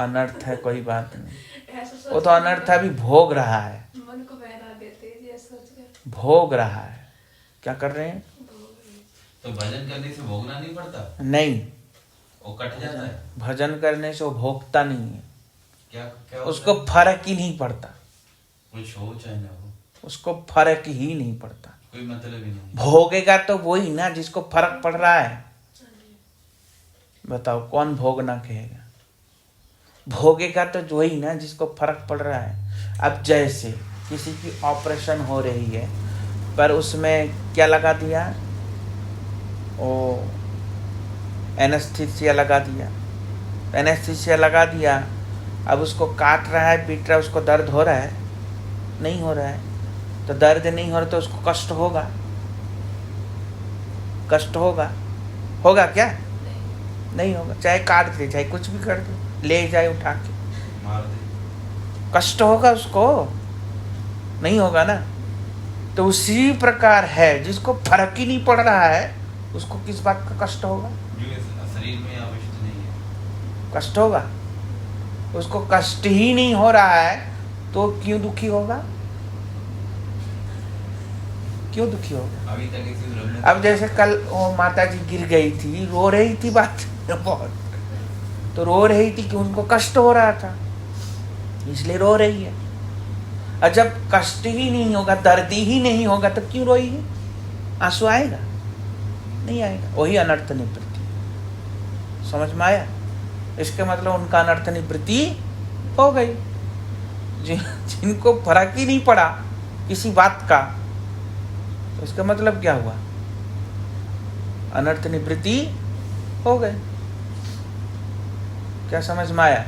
अनर्थ है कोई बात नहीं, ऐसा वो तो अनर्थ अभी भोग रहा है। मन को बहला देते हैं ये सोच कर। भोग रहा है। क्या कर रहे हैं? तो भजन करने से भोगना नहीं पड़ता? नहीं, वो कट जाता है। भजन करने से वो भोगता नहीं है। क्या क्या उसको फर्क ही नहीं पड़ता, कुछ हो चाहे ना हो, उसको फर्क ही नहीं पड़ता। कोई मतलब ही नहीं। भोगेगा तो वही ना जिसको फर्क पड़ रहा है। बताओ कौन भोगना कहेगा? भोगेगा तो वही ना जिसको फर्क पड़ रहा है। अब जैसे किसी की ऑपरेशन हो रही है, पर उसमें क्या लगा दिया? ओ एनेस्थीसिया लगा दिया। एनेस्थीसिया लगा दिया, अब उसको काट रहा है, पीट रहा है, उसको दर्द हो रहा है? नहीं हो रहा है। तो दर्द नहीं हो रहा तो उसको कष्ट होगा? कष्ट होगा? होगा क्या? नहीं होगा। चाहे काट दे, चाहे कुछ भी कर दे, ले जाए उठा के, मार दे, कष्ट होगा उसको? नहीं होगा ना। तो उसी प्रकार है, जिसको फर्क ही नहीं पड़ रहा है उसको किस बात का कष्ट होगा? जो इस शरीर में आवश्यक नहीं है, कष्ट होगा। उसको कष्ट ही नहीं हो रहा है तो क्यों दुखी होगा? क्यों दुखी होगा? अभी तक इसी भ्रम में। अब जैसे कल वो माता जी गिर गई थी, रो रही थी, बात बहुत तो रो रही थी कि उनको कष्ट हो रहा था, इसलिए रो रही है। और जब कष्ट ही नहीं होगा, दर्द ही नहीं होगा तो क्यों रोएगी? आंसू आएगा? नहीं आएगा। वही अनर्थ निवृत्ति। समझ में आया? इसके मतलब उनका अनर्थ निवृत्ति हो गई। जिनको फर्क ही नहीं पड़ा किसी बात का, तो इसका मतलब क्या हुआ? अनर्थ निवृत्ति हो गई। क्या समझ में आया?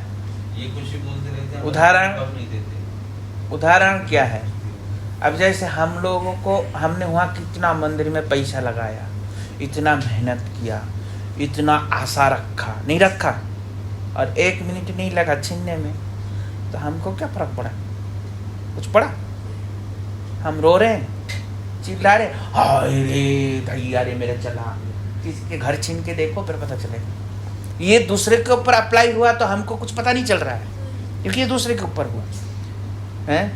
ये कुछ ही बोलते रहते हैं, उदाहरण? जवाब नहीं देते। उदाहरण क्या है? अब जैसे हम लोगों को, हमने वहाँ कितना मंदिर में पैसा लगाया, इतना मेहनत किया, इतना आशा रखा, नहीं रखा, और 1 मिनट नहीं लगा छीनने में, तो हमको क्या फर्क पड़ा? कुछ पड़ा? हम रो रहे हैं, चिल्ला रहे, हाय रे भैया रे मेरा चला। किसी के घर छीन के देखो, फिर पता चलेगा। ये दूसरे के ऊपर अप्लाई हुआ तो हमको कुछ पता नहीं चल रहा है, क्योंकि ये दूसरे के ऊपर हुआ है।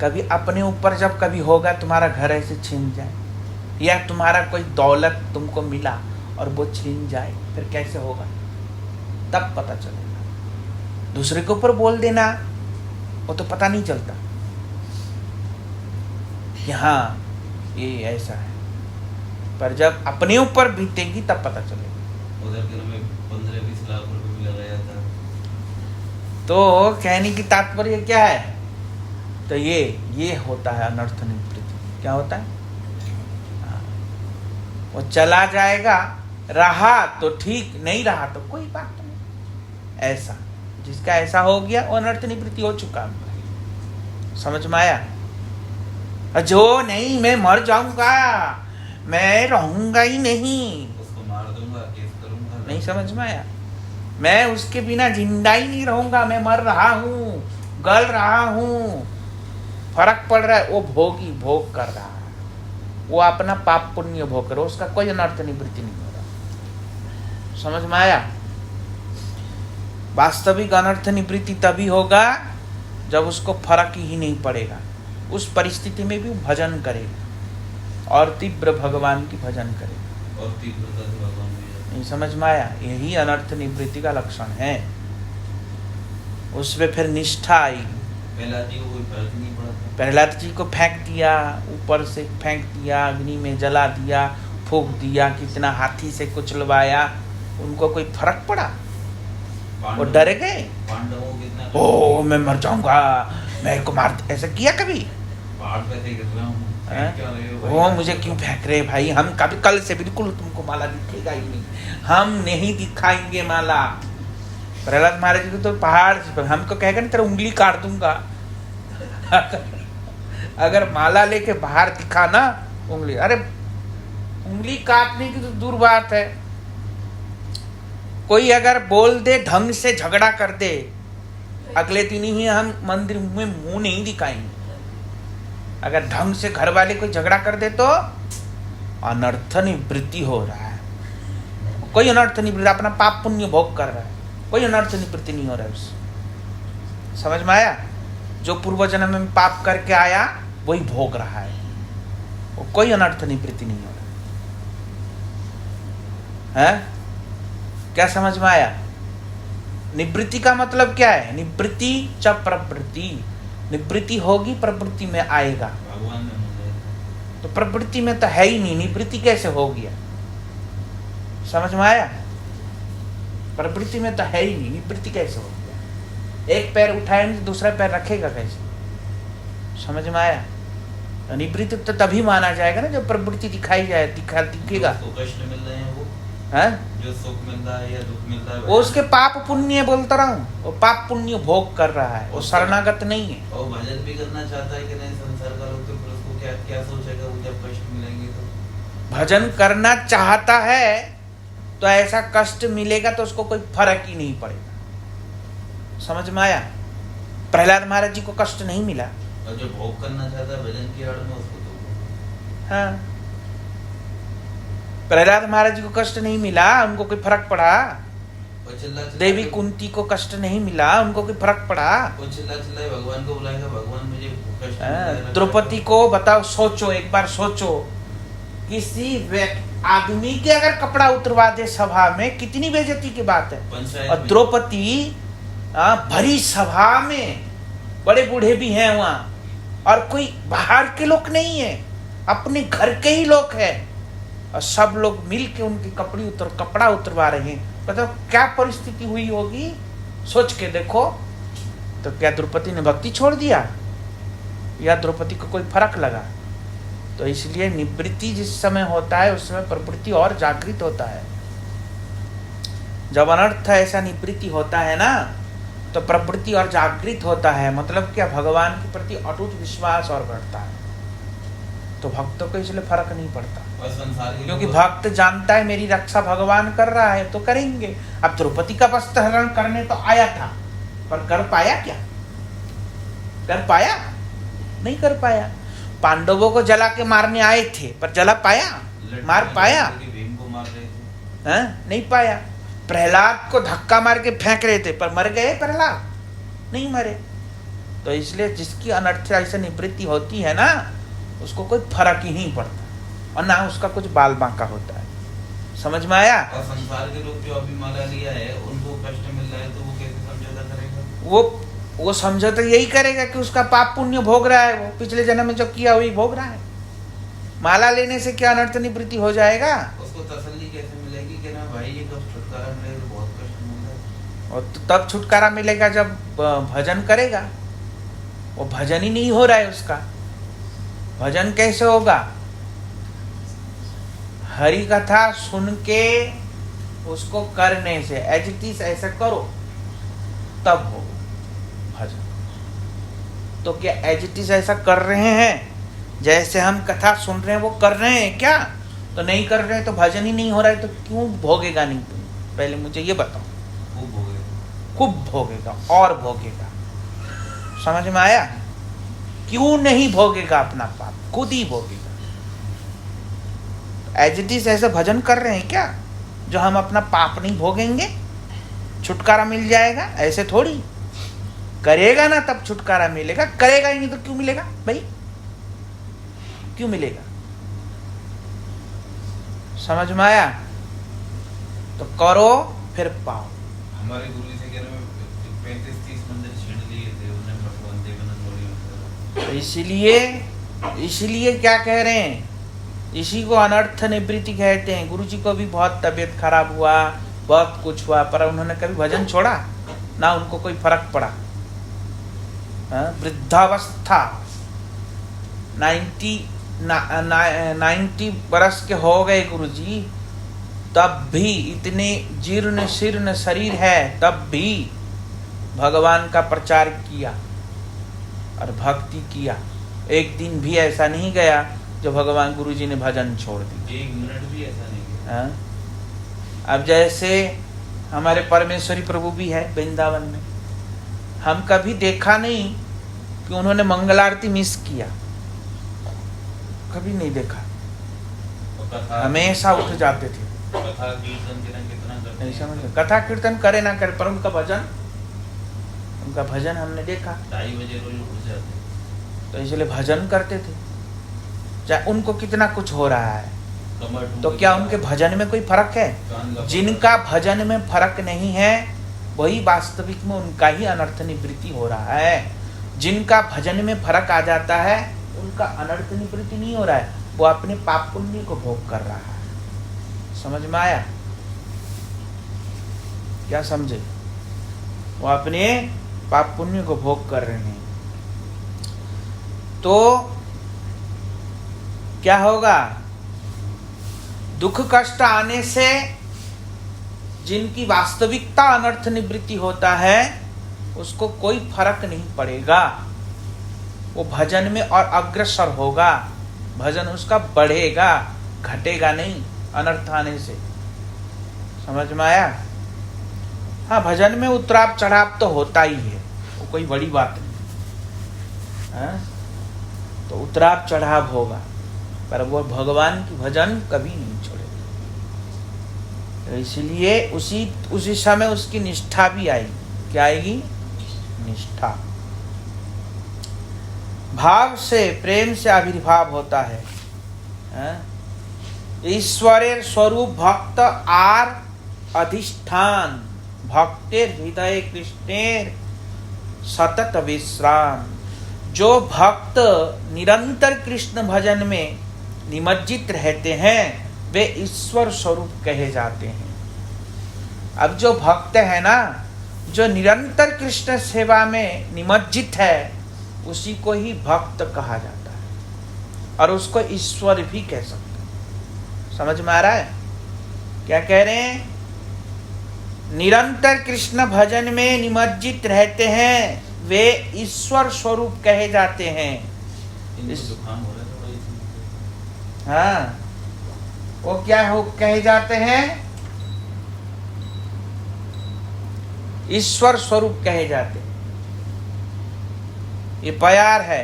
कभी अपने ऊपर जब कभी होगा, तुम्हारा घर ऐसे छीन जाए, या तुम्हारा कोई दौलत तुमको मिला और वो छीन जाए, फिर कैसे होगा? तब पता चलेगा। दूसरे के ऊपर बोल देना, वो तो पता नहीं चलता कि हाँ ये ऐसा है, पर जब अपने ऊपर बीतेगी तब पता चलेगा। उधर के में 15-20 लाख रुपए भी लगाया था। तो कहने की तात्पर्य क्या है? तो ये होता है अनर्थ निवृत्ति। क्या होता है? वो चला जाएगा, रहा तो ठीक, नहीं रहा तो कोई बात नहीं। ऐसा जिसका ऐसा हो गया, वो अनर्थ निवृत्ति हो चुका। समझ में आया? जो नहीं, मैं मर जाऊंगा, मैं रहूंगा ही नहीं, उसको मार दूंगा, केस करूंगा। नहीं समझ में आया? मैं उसके बिना जिंदा ही नहीं रहूंगा, मैं मर रहा हूं, गल रहा हूं, फर्क पड़ रहा है। वो भोगी भोग कर रहा है, वो अपना पाप पुण्य भोग कर रहा है, उसका कोई अनर्थ निवृत्ति नहीं हो रहा। समझ में आया? वास्तविक अनर्थ निवृत्ति तभी होगा जब उसको फर्क ही नहीं पड़ेगा। उस परिस्थिति में भी वो भजन करेगा और तीव्र भगवान की भजन करेगा, और तीव्रता से भगवान भी नहीं समझ में आया? यही अनर्थ निवृत्ति का लक्षण है। उसमें फिर निष्ठा आई। प्रहलाद जी को कोई फर्क नहीं पड़ा था। प्रहलाद जी को फेंक दिया, ऊपर से फेंक दिया, अग्नि में जला दिया, फूंक दिया, कितना हाथी से कुचलवाया, उनको कोई फर्क पड़ा? वो डर गए। पांडवों को कितना, ओ मैं मर जाऊंगा, मैं को मार, ऐसा किया कभी? पहाड़ पे से गिर रहा हूँ, फेंक क्यों रहे हो भाई? वो मुझे क्यों फेंक रहे भाई? हम कभी, कल से बिल्कुल तुमको माला दिखेगा ही नहीं, हम नहीं दिखाएंगे माला। प्रहलाद महाराज जी को तो पहाड़ पर हमको कहेगा ना तेरा उंगली काट दूंगा। अगर माला लेके बाहर दिखा ना उंगली, अरे उंगली काटने की तो दूर बात है, कोई अगर बोल दे, ढंग से झगड़ा कर दे, अगले दिन ही हम मंदिर में मुंह नहीं दिखाएंगे। अगर ढंग से घर वाले कोई झगड़ा कर दे तो अनर्थ निवृत्ति हो रहा है, कोई अनर्थ निवृत्ति, अपना पाप पुण्य भोग कर रहा है, कोई अनर्थ निवृत्ति नहीं हो रहा है उससे। समझ में आया? जो पूर्व जन्म में पाप करके आया वही भोग रहा है, वो कोई अनर्थ निवृत्ति नहीं हो रहा है। क्या समझ में आया? निवृत्ति का मतलब क्या है? निवृत्ति च प्रवृत्ति, निवृत्ति होगी प्रवृत्ति में आएगा। भगवान ने मुझे तो प्रवृत्ति में तो है ही नहीं, निवृत्ति कैसे हो गया? समझ में आया? प्रवृत्ति में तो है ही नहीं, निवृत्ति कैसे हो गया? एक पैर उठाए नहीं तो दूसरा पैर रखेगा कैसे? समझ में आया? तो निवृत्ति तो तभी माना जाएगा ना जब प्रवृत्ति दिखाई जाए, दिखेगा। जो कष्ट मिल रहे हैं वो, है जो सुख मिल रहा है या दुख मिल रहा है, वो उसके पाप पुण्य बोलता रहा हूँ, वो पाप पुण्य भोग कर रहा है, वो शरणागत नहीं है। और भजन भी करना चाहता है कि नहीं संसार का लोग, तो फिर उसको क्या क्या सोचेगा वो जब कष्ट मिलेंगे तो? भजन करना चाहता है तो ऐसा कष्ट मिलेगा तो उसको कोई फर्क ही नहीं पड़ेगा। समझ में आया? प्रहलाद महाराज जी को कष्ट नहीं मिला, और जो भोग करना चाहता है भजन की आड़ में उसको तो हाँ, प्रहलाद महाराज जी को कष्ट नहीं मिला, उनको कोई फर्क पड़ा? वो चिल्ला देवी कुंती को कष्ट नहीं मिला, उनको कोई फर्क पड़ा? वो चिल्ला भगवान को बुलाएगा, भगवान मुझे कष्ट मिल रहा है। द्रौपदी को बताओ, सोचो एक बार, सोचो किसी आदमी के अगर कपड़ा उतरवा दे सभा में, कितनी बेइज्जती की बात है। और द्रौपदी भरी सभा में, बड़े बूढ़े भी हैं वहां, और कोई बाहर के लोग नहीं है, अपने घर के ही लोग हैं, और सब लोग मिल के उनकी कपड़ा उतरवा रहे हैं। बताओ क्या परिस्थिति हुई होगी, सोच के देखो। तो क्या द्रौपदी ने भक्ति छोड़ दिया या द्रौपदी को कोई फर्क लगा? तो इसलिए निवृत्ति जिस समय होता है उस समय प्रवृत्ति और जागृत होता है। जब अनर्थ ऐसा निवृत्ति होता है ना तो प्रवृत्ति और जागृत होता है। मतलब क्या? भगवान के प्रति अटूट विश्वास और बढ़ता है। तो भक्तों को इसलिए फर्क नहीं पड़ता, क्योंकि भक्त जानता है मेरी रक्षा भगवान कर रहा है तो करेंगे। अब द्रौपदी का वस्त्र हरण करने तो आया था, पर कर पाया क्या? कर पाया? नहीं कर पाया। पांडवों को जला के मारने आए थे, पर जला पाया? मार पाया? भीम को मार रहे थे, नहीं पाया। प्रहलाद को धक्का मार के फेंक रहे थे, पर मर गए प्रहलाद? नहीं मरे। तो इसलिए जिसकी अनर्थ ऐसे निवृत्ति होती है ना, उसको कोई फर्क ही नहीं पड़ता, और ना उसका कुछ बाल बांका होता है। समझ में आया? और संसार के लोग जो अभी माला लिया है उनको कष्ट मिल रहा है तो वो कैसे समझौता करेगा? वो समझौता यही करेगा कि उसका पाप पुण्य भोग रहा है, वो पिछले जन्म में जो किया वही भोग रहा है। माला लेने से क्या अनर्थ निवृत्ति हो जाएगा? उसको तसल्ली कैसे मिलेगी कि ना भाई ये कब छुटकारा मिलेगा, बहुत कष्ट मिल रहा है। और तब छुटकारा मिलेगा जब भजन करेगा। वो भजन ही नहीं हो रहा है उसका। भजन कैसे होगा? हरि कथा सुन के उसको करने से, एज इट इज ऐसा करो तब हो भजन। तो क्या एज इट इज ऐसा कर रहे हैं? जैसे हम कथा सुन रहे हैं वो कर रहे हैं क्या? तो नहीं कर रहे हैं तो भजन ही नहीं हो रहा है, तो क्यों भोगेगा नहीं तुम? पहले मुझे ये बताओ। खूब भोगेगा और भोगेगा। समझ में आया? क्यों नहीं भोगेगा अपना पाप? खुद ही भोगेगा। एज इट इज ऐसा भजन कर रहे हैं क्या जो हम अपना पाप नहीं भोगेंगे, छुटकारा मिल जाएगा? ऐसे थोड़ी। करेगा ना तब छुटकारा मिलेगा, करेगा ही नहीं तो क्यों मिलेगा भाई? क्यों मिलेगा? समझ में आया? तो करो फिर पाओ। हमारे गुरु जी से कह रहे हैं 35-30 मंदिर छीन लिए थे उन्हें, भगवान देवानंद। इसीलिए क्या कह रहे हैं? इसी को अनर्थ निवृत्ति कहते हैं। गुरु जी को भी बहुत तबीयत खराब हुआ, बहुत कुछ हुआ, पर उन्होंने कभी भजन छोड़ा ना, उनको कोई फर्क पड़ा। वृद्धावस्था 90 बरस के हो गए गुरु जी, तब भी इतने जीर्ण शीर्ण शरीर है, तब भी भगवान का प्रचार किया और भक्ति किया। एक दिन भी ऐसा नहीं गया जो भगवान गुरु जी ने भजन छोड़ दी। 1 मिनट भी ऐसा नहीं किया। अब जैसे हमारे परमेश्वरी प्रभु भी है वृंदावन में, हम कभी देखा नहीं कि उन्होंने मंगलारती मिस किया, कभी नहीं देखा। हमेशा उठ जाते थे। कथा कीर्तन कितना करते हैं। कथा कीर्तन करे ना करे, पर उनका भजन हमने देखा। 2:30 बजे रोज उठ जाते, तो इसलिए भजन करते थे, चाहे उनको कितना कुछ हो रहा है। तो क्या उनके भजन में कोई फर्क है? जिनका भजन में फर्क नहीं है वही वास्तविक में उनका ही अनर्थ निवृत्ति हो रहा है। जिनका भजन में फर्क आ जाता है उनका अनर्थ निवृत्ति नहीं हो रहा है, वो अपने पाप पुण्य को भोग कर रहा है। समझ में आया? क्या समझे? वो अपने पाप पुण्य को भोग कर रहे हैं। तो क्या होगा? दुख कष्ट आने से जिनकी वास्तविकता अनर्थ निवृत्ति होता है उसको कोई फर्क नहीं पड़ेगा, वो भजन में और अग्रसर होगा, भजन उसका बढ़ेगा, घटेगा नहीं अनर्थ आने से। समझ में आया? हाँ, भजन में उतराव चढ़ाव तो होता ही है, वो कोई बड़ी बात नहीं। तो उतराव चढ़ाव होगा, पर वो भगवान की भजन कभी नहीं छोड़ेगा। तो इसलिए उसी समय उसकी निष्ठा भी आएगी। क्या आएगी? निष्ठा। भाव से, प्रेम से आविर्भाव होता है। ईश्वरेर स्वरूप भक्त आर अधिष्ठान, भक्तेर हृदय कृष्णेर सतत विश्राम। जो भक्त निरंतर कृष्ण भजन में निमज्जित रहते हैं वे ईश्वर स्वरूप कहे जाते हैं। अब जो भक्त है ना, जो निरंतर कृष्ण सेवा में निमज्जित है, उसी को ही भक्त कहा जाता है और उसको ईश्वर भी कह सकते हैं। समझ में आ रहा है? क्या कह रहे हैं? निरंतर कृष्ण भजन में निमज्जित रहते हैं वे ईश्वर स्वरूप कहे जाते हैं। हाँ, वो क्या हो कहे जाते हैं? ईश्वर स्वरूप कहे जाते हैं। ये प्यार है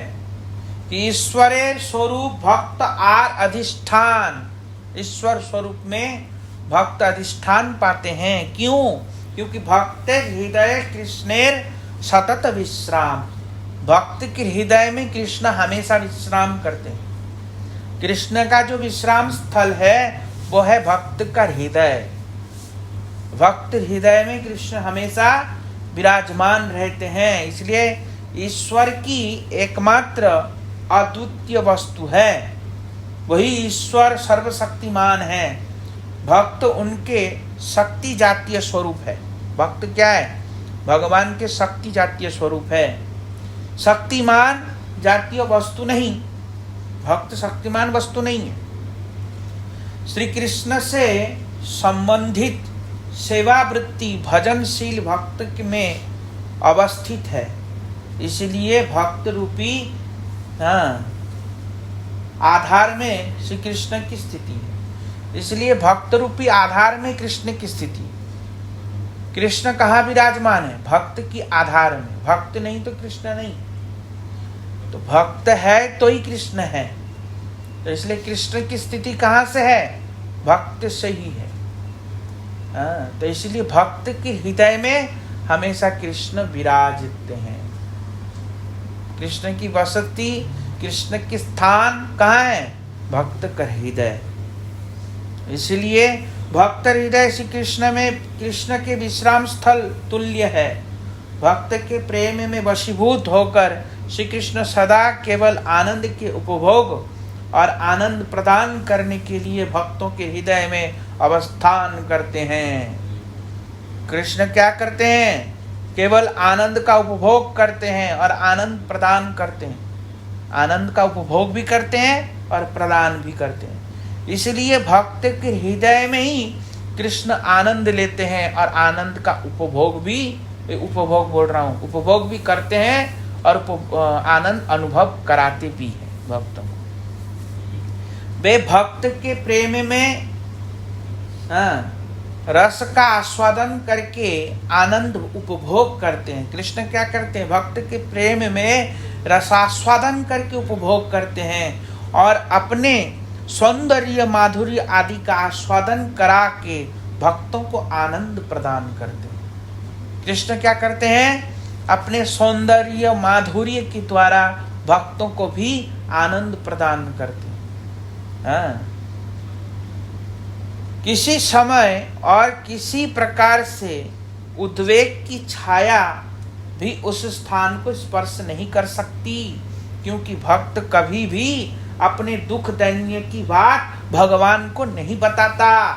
कि ईश्वरेर स्वरूप भक्त आर अधिष्ठान, ईश्वर स्वरूप में भक्त अधिष्ठान पाते हैं। क्यों? क्योंकि भक्त हृदय कृष्णेर सतत विश्राम, भक्त के हृदय में कृष्ण हमेशा विश्राम करते हैं। कृष्ण का जो विश्राम स्थल है वो है भक्त का हृदय। भक्त हृदय में कृष्ण हमेशा विराजमान रहते हैं। इसलिए ईश्वर की एकमात्र अद्वितीय वस्तु है, वही ईश्वर सर्वशक्तिमान है। भक्त उनके शक्ति जातीय स्वरूप है। भक्त क्या है? भगवान के शक्ति जातीय स्वरूप है। शक्तिमान जातीय वस्तु नहीं, भक्त शक्तिमान वस्तु नहीं है। श्री कृष्ण से संबंधित सेवा वृत्ति भजनशील भक्त में अवस्थित है। इसलिए भक्त रूपी आधार में श्री कृष्ण की स्थिति है। इसलिए भक्त रूपी आधार में कृष्ण की स्थिति है। कृष्ण कहाँ विराजमान है? भक्त की आधार में। भक्त नहीं तो कृष्ण नहीं। तो भक्त है तो ही कृष्ण है। तो इसलिए कृष्ण की स्थिति कहाँ से है? भक्त से ही है। तो इसलिए भक्त के हृदय में हमेशा कृष्ण विराजते हैं। कृष्ण की वसति, कृष्ण के स्थान कहाँ है? भक्त का हृदय। इसलिए भक्त हृदय श्री कृष्ण में कृष्ण के विश्राम स्थल तुल्य है। भक्त के प्रेम में वशीभूत होकर श्री कृष्ण सदा केवल आनंद के उपभोग और आनंद प्रदान करने के लिए भक्तों के हृदय में अवस्थान करते हैं। कृष्ण क्या करते हैं? केवल आनंद का उपभोग करते हैं और आनंद प्रदान करते हैं। आनंद का उपभोग भी करते हैं और प्रदान भी करते हैं। इसलिए भक्त के हृदय में ही कृष्ण आनंद लेते हैं और आनंद का उपभोग भी करते हैं और आनंद अनुभव कराते भी हैं भक्तों को। वे भक्त के प्रेम में रस का आस्वादन करके आनंद उपभोग करते हैं। कृष्ण क्या करते हैं? भक्त के प्रेम में रसास्वादन करके उपभोग करते हैं और अपने सौंदर्य माधुर्य आदि का आस्वादन करा के भक्तों को आनंद प्रदान करते हैं। कृष्ण क्या करते हैं? अपने सौंदर्य माधुर्य के द्वारा भक्तों को भी आनंद प्रदान करते हैं। किसी समय और किसी प्रकार से उद्वेग की छाया भी उस स्थान को स्पर्श नहीं कर सकती, क्योंकि भक्त कभी भी अपने दुख दैन्य की बात भगवान को नहीं बताता।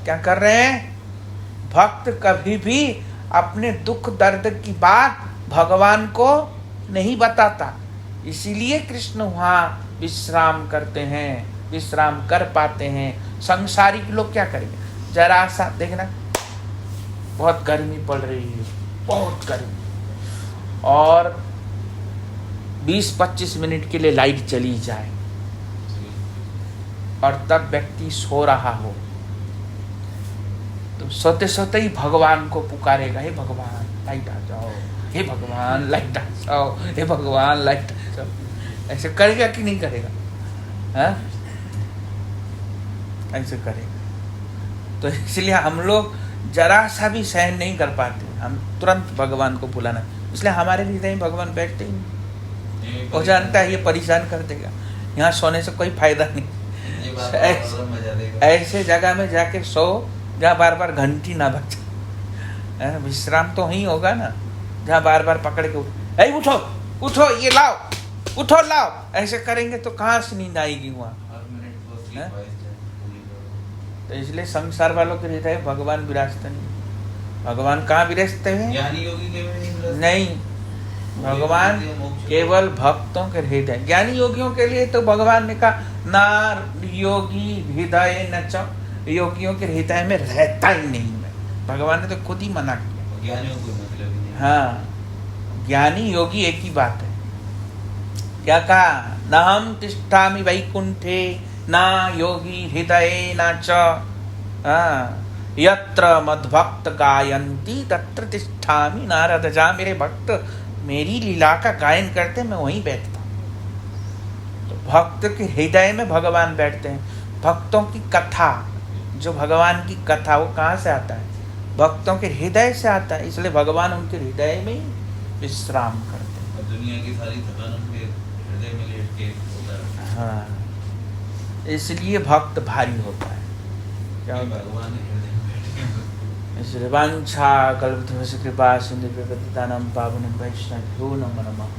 क्या कर रहे हैं? भक्त कभी भी अपने दुख दर्द की बात भगवान को नहीं बताता। इसीलिए कृष्ण वहाँ विश्राम करते हैं, विश्राम कर पाते हैं। संसारिक लोग क्या करेंगे? जरा सा देखना, बहुत गर्मी पड़ रही है, बहुत गर्मी, और 20-25 मिनट के लिए लाइट चली जाए और तब व्यक्ति सो रहा हो, तो सोते सोते ही भगवान को पुकारेगा, हे भगवान लाइट आ जाओ, हे भगवान लाइट आ जाओ, हे भगवान लाइट आ जाओ। ऐसे करेगा कि नहीं करेगा? हाँ, ऐसे करेगा। तो इसलिए हम लोग जरा सा भी सहन नहीं कर पाते, हम तुरंत भगवान को बुलाना। इसलिए हमारे हृदय में भगवान बैठते ही नहीं। वो जानता है ये परेशान कर देगा, यहाँ सोने से कोई फायदा नहीं। ऐसे जगह में जाके सो जहाँ बार बार घंटी ना बजे। विश्राम तो वहीं होगा ना, जहाँ बार बार पकड़ के उठो उठो, ये लाओ, उठो लाओ, ऐसे करेंगे तो कहाँ से नींद आएगी वहाँ? तो इसलिए संसार वालों के हृदय भगवान विराजते नहीं। भगवान कहाँ विराजते हैं? ज्ञानी योगी के नहीं, भगवान केवल भक्तों के हृदय। ज्ञानी योगियों के लिए तो भगवान ने कहा ना योगी हृदय न च, योगियों के हृदय में रहता ही नहीं मैं। भगवान ने तो खुद ही मना किया। ज्ञानियों को मतलब नहीं। हाँ, ज्ञानी योगी एक ही बात है। क्या कहा? न हम तिष्ठामि वैकुंठे ना योगी हृदय न च, यत्र मद्भक्त गायन्ति तत्र तिष्ठामि नारद। जहाँ मेरे भक्त मेरी लीला का गायन करते मैं वहीं बैठता हूँ। तो भक्त के हृदय में भगवान बैठते हैं। भक्तों की कथा, जो भगवान की कथा, वो कहाँ से आता है? भक्तों के हृदय से आता है। इसलिए भगवान उनके हृदय में ही विश्राम करते हैं। और दुनिया की सारी थकान उनके हृदय में लेट के होता है। हाँ, इसलिए भक्त भारी होता है। क्या भगवान हृदय में बैठे। इसलिए वांछा कल्पतरुस्य कृपा सिंधु दानम पावनं वैष्णवो नमो नमः।